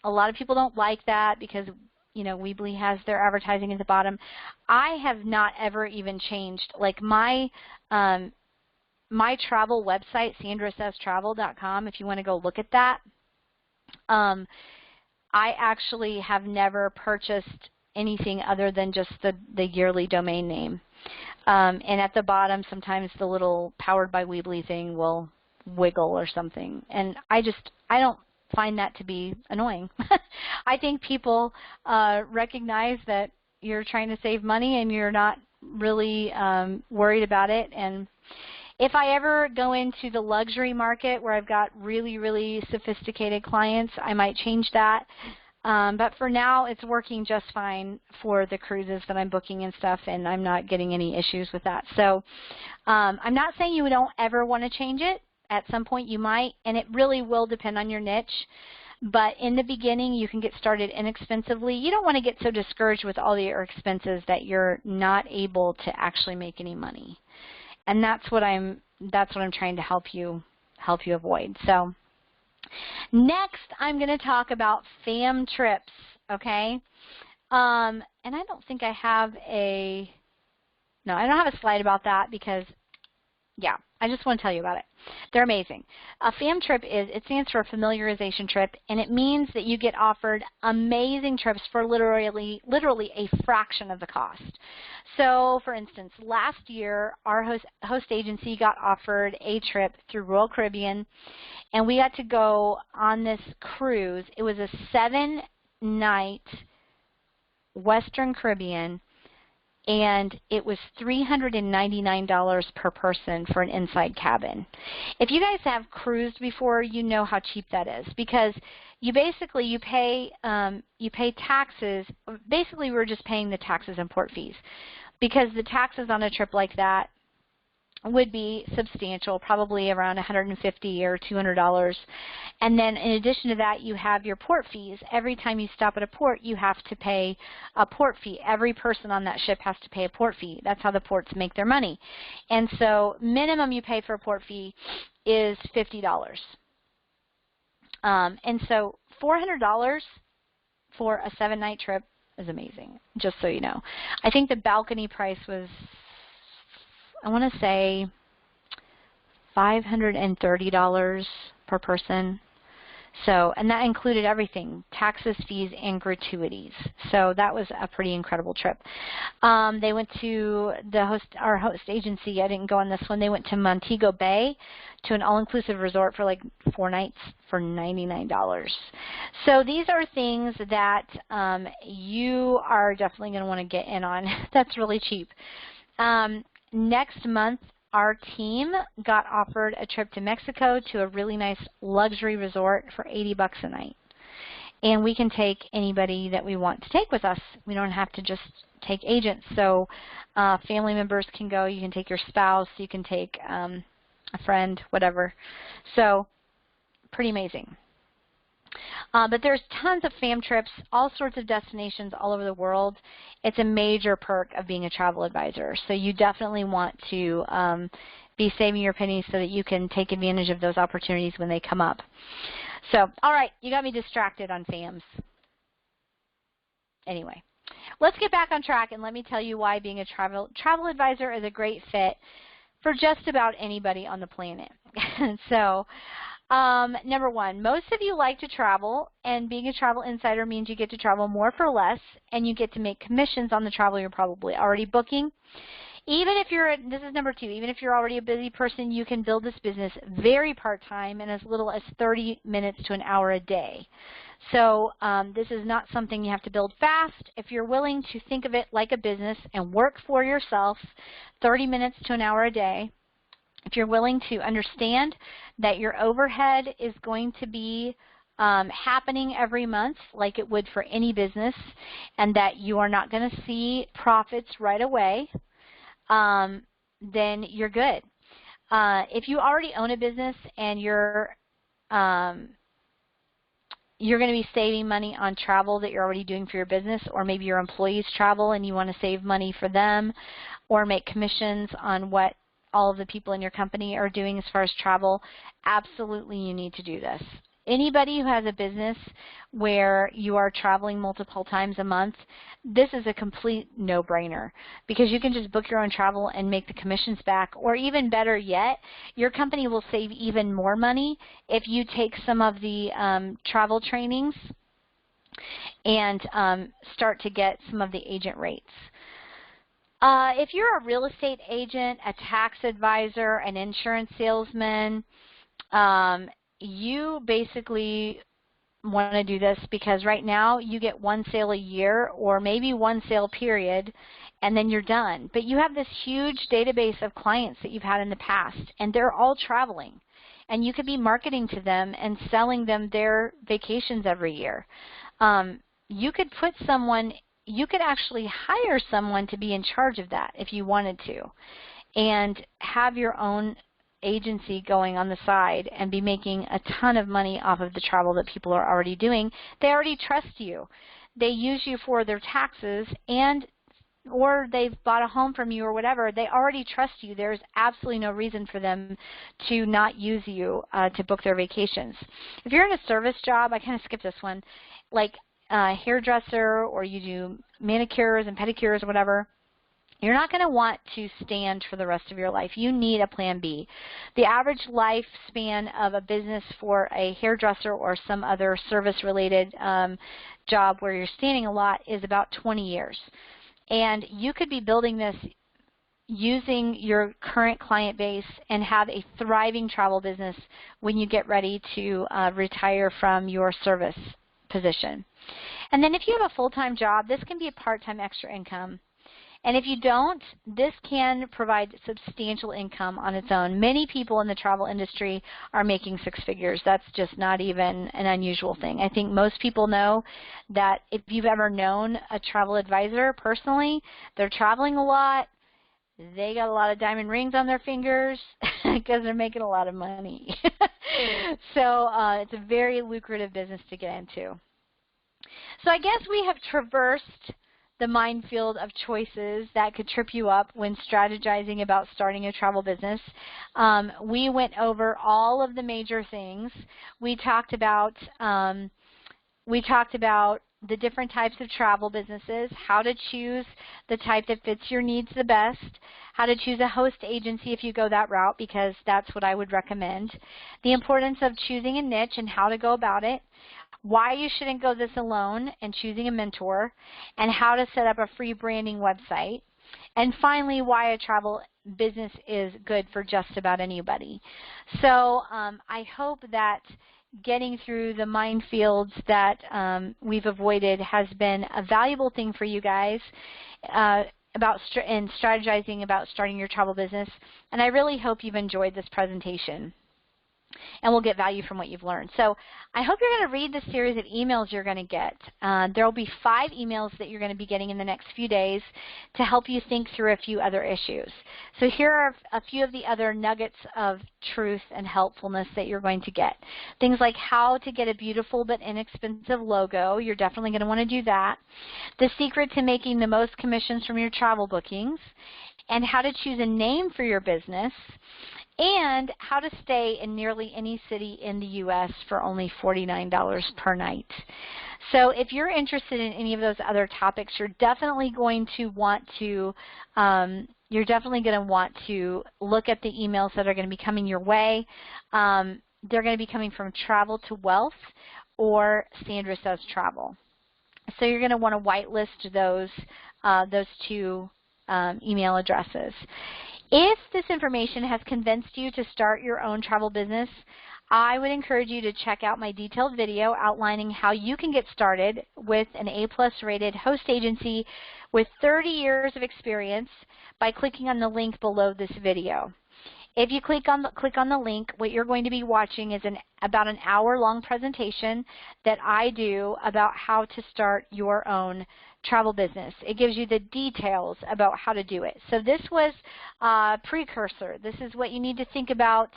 S1: a lot of people don't like that because, you know, Weebly has their advertising at the bottom. I have not ever even changed. Like my travel website, sandrasaystravel.com, if you want to go look at that, I actually have never purchased anything other than just the yearly domain name. And at the bottom, sometimes the little powered by Weebly thing will wiggle or something. And I don't find that to be annoying. I think people recognize that you're trying to save money and you're not really worried about it. And if I ever go into the luxury market where I've got really, really sophisticated clients, I might change that. But for now, it's working just fine for the cruises that I'm booking and stuff, and I'm not getting any issues with that. So I'm not saying you don't ever want to change it. At some point you might, and it really will depend on your niche. But in the beginning, you can get started inexpensively. You don't want to get so discouraged with all your expenses that you're not able to actually make any money. And that's what I'm trying to help you avoid. So next, I'm going to talk about fam trips, okay? And I don't think I have a slide about that because, yeah, I just want to tell you about it. They're amazing. A FAM trip it stands for familiarization trip, and it means that you get offered amazing trips for literally a fraction of the cost. So, for instance, last year, our host agency got offered a trip through Royal Caribbean, and we got to go on this cruise. It was a 7-night Western Caribbean, and it was $399 per person for an inside cabin. If you guys have cruised before, you know how cheap that is, because you pay taxes. Basically, we're just paying the taxes and port fees, because the taxes on a trip like that would be substantial, probably around $150 or $200. And then in addition to that, you have your port fees. Every time you stop at a port, you have to pay a port fee. Every person on that ship has to pay a port fee. That's how the ports make their money. And so minimum you pay for a port fee is $50. And so $400 for a 7-night trip is amazing, just so you know. I think the balcony price was, I want to say, $530 per person. So, and that included everything, taxes, fees, and gratuities. So that was a pretty incredible trip. They went to our host agency. I didn't go on this one. They went to Montego Bay to an all-inclusive resort for like 4 nights for $99. So these are things that you are definitely going to want to get in on. That's really cheap. Next month, our team got offered a trip to Mexico to a really nice luxury resort for $80 a night. And we can take anybody that we want to take with us. We don't have to just take agents. So family members can go. You can take your spouse. You can take a friend, whatever. So pretty amazing. But there's tons of FAM trips, all sorts of destinations all over the world. It's a major perk of being a travel advisor. So you definitely want to be saving your pennies so that you can take advantage of those opportunities when they come up. So, all right, you got me distracted on FAMs. Anyway, let's get back on track, and let me tell you why being a travel advisor is a great fit for just about anybody on the planet. So, number one, most of you like to travel, and being a travel insider means you get to travel more for less, and you get to make commissions on the travel you're probably already booking. Even if you're, this is number two, even if you're already a busy person, you can build this business very part-time in as little as 30 minutes to an hour a day. So this is not something you have to build fast. If you're willing to think of it like a business and work for yourself 30 minutes to an hour a day, if you're willing to understand that your overhead is going to be happening every month like it would for any business, and that you are not going to see profits right away, then you're good. If you already own a business and you're going to be saving money on travel that you're already doing for your business, or maybe your employees travel and you want to save money for them, or make commissions on what all of the people in your company are doing as far as travel, absolutely you need to do this. Anybody who has a business where you are traveling multiple times a month, this is a complete no-brainer, because you can just book your own travel and make the commissions back, or even better yet, your company will save even more money if you take some of the travel trainings and start to get some of the agent rates. If you're a real estate agent, a tax advisor, an insurance salesman, you basically want to do this because right now you get one sale a year, or maybe one sale period, and then you're done. But you have this huge database of clients that you've had in the past, and they're all traveling. And you could be marketing to them and selling them their vacations every year. You could actually hire someone to be in charge of that if you wanted to, and have your own agency going on the side and be making a ton of money off of the travel that people are already doing. They already trust you. They use you for their taxes, and or they've bought a home from you or whatever, they already trust you. There's absolutely no reason for them to not use you to book their vacations. If you're in a service job, I kind of skipped this one, like a hairdresser, or you do manicures and pedicures or whatever, you're not going to want to stand for the rest of your life. You need a plan B. The average lifespan of a business for a hairdresser or some other service-related job where you're standing a lot is about 20 years. And you could be building this using your current client base and have a thriving travel business when you get ready to retire from your service position. And then if you have a full-time job, this can be a part-time extra income. And if you don't, this can provide substantial income on its own. Many people in the travel industry are making six figures. That's just not even an unusual thing. I think most people know that if you've ever known a travel advisor personally, they're traveling a lot. They got a lot of diamond rings on their fingers because they're making a lot of money. So it's a very lucrative business to get into. So I guess we have traversed the minefield of choices that could trip you up when strategizing about starting a travel business. We went over all of the major things. We talked about the different types of travel businesses, how to choose the type that fits your needs the best, how to choose a host agency if you go that route, because that's what I would recommend, the importance of choosing a niche and how to go about it, why you shouldn't go this alone and choosing a mentor, and how to set up a free branding website, and finally why a travel business is good for just about anybody. So I hope that getting through the minefields that we've avoided has been a valuable thing for you guys about strategizing about starting your travel business, and I really hope you've enjoyed this presentation and will get value from what you've learned. So I hope you're going to read the series of emails you're going to get. There will be 5 emails that you're going to be getting in the next few days to help you think through a few other issues. So here are a few of the other nuggets of truth and helpfulness that you're going to get. Things like how to get a beautiful but inexpensive logo. You're definitely going to want to do that. The secret to making the most commissions from your travel bookings, and how to choose a name for your business, and how to stay in nearly any city in the U.S. for only $49 per night. So if you're interested in any of those other topics, you're definitely going to want to look at the emails that are going to be coming your way. They're going to be coming from Travel to Wealth or Sandra Says Travel. So you're going to want to whitelist those 2 email addresses. If this information has convinced you to start your own travel business, I would encourage you to check out my detailed video outlining how you can get started with an A+ rated host agency with 30 years of experience by clicking on the link below this video. If you click on the link, what you're going to be watching is about an hour-long presentation that I do about how to start your own travel business. It gives you the details about how to do it. So this was a precursor. This is what you need to think about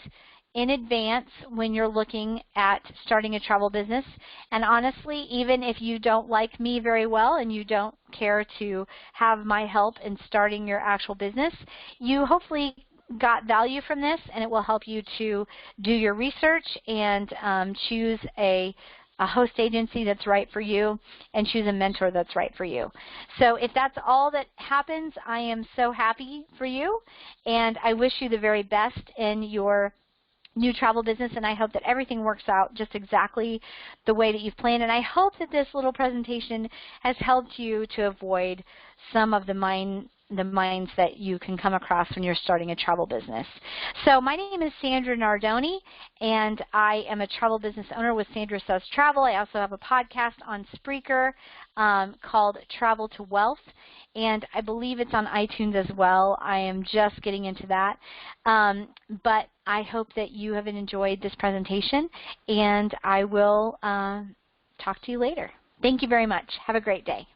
S1: in advance when you're looking at starting a travel business. And honestly, even if you don't like me very well and you don't care to have my help in starting your actual business, you hopefully got value from this, and it will help you to do your research and choose a host agency that's right for you and choose a mentor that's right for you. So if that's all that happens, I am so happy for you, and I wish you the very best in your new travel business, and I hope that everything works out just exactly the way that you've planned. And I hope that this little presentation has helped you to avoid some of the mines that you can come across when you're starting a travel business. So my name is Sandra Nardoni, and I am a travel business owner with Sandra Says Travel. I also have a podcast on Spreaker called Travel to Wealth, and I believe it's on iTunes as well. I am just getting into that. But I hope that you have enjoyed this presentation, and I will talk to you later. Thank you very much. Have a great day.